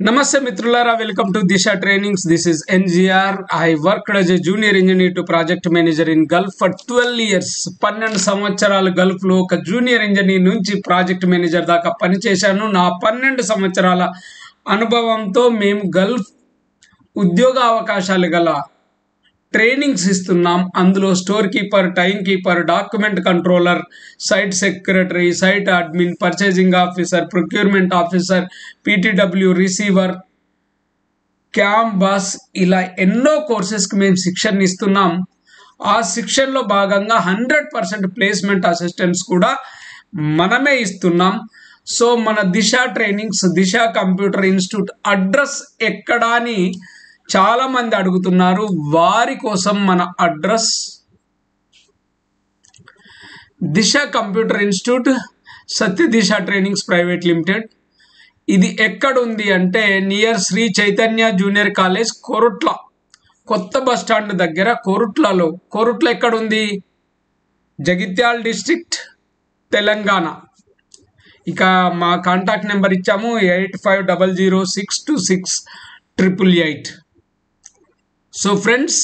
Namaste Mitrulara, welcome to Disha Trainings. This is NGR. I worked as a junior engineer to project manager in Gulf for 12 years. 12 సంవత్సరాలు Gulf లో ఒక junior engineer నుంచి project manager దాకా పనిచేశాను. నా 12 సంవత్సరాల అనుభవంతో మేము గల్ఫ్ ఉద్యోగ అవకాశాలు గల ట్రైనింగ్స్ ఇస్తున్నాం. అందులో storekeeper, timekeeper, document controller, site secretary, site admin, purchasing officer, procurement officer, PTW receiver, camp boss, ఇలా ఎన్నో కోర్సెస్కి మేము శిక్షణ ఇస్తున్నాం. ఆ శిక్షణలో భాగంగా 100% ప్లేస్మెంట్ అసిస్టెంట్స్ కూడా మనమే ఇస్తున్నాం. సో మన Disha trainings, Disha computer institute address ఎక్కడా అని చాలా మంది అడుగుతున్నారు. వారి కోసం మన address Disha computer institute, Satya Disha trainings private limited. ఇది ఎక్కడ ఉంది అంటే near Shri Chaitanya junior college, Korutla, కొత్త బస్ స్టాండ్ దగ్గర. కోరుట్ల ఎక్కడ ఉంది? జగిత్యాల డిస్ట్రిక్ట్, తెలంగాణ. ఇక మా కాంటాక్ట్ నెంబర్ ఇచ్చాము 8500626888. సో ఫ్రెండ్స్,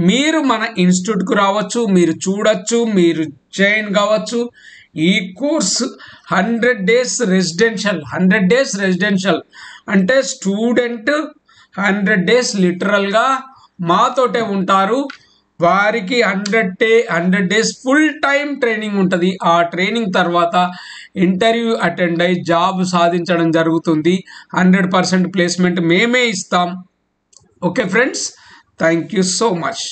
మీరు మన ఇన్స్టిట్యూట్కు రావచ్చు, మీరు చూడొచ్చు, మీరు జాయిన్ కావచ్చు. ఈ course 100 days residential. 100 days residential అంటే స్టూడెంట్ 100 days లిటరల్గా మాతోటే ఉంటారు. వారికి 100 days ఫుల్ టైం ట్రైనింగ్ ఉంటుంది. ఆ ట్రైనింగ్ తర్వాత ఇంటర్వ్యూ అటెండ్ అయ్యి జాబ్ సాధించడం జరుగుతుంది. 100% ప్లేస్మెంట్ మేమే ఇస్తాం. Okay friends, thank you so much.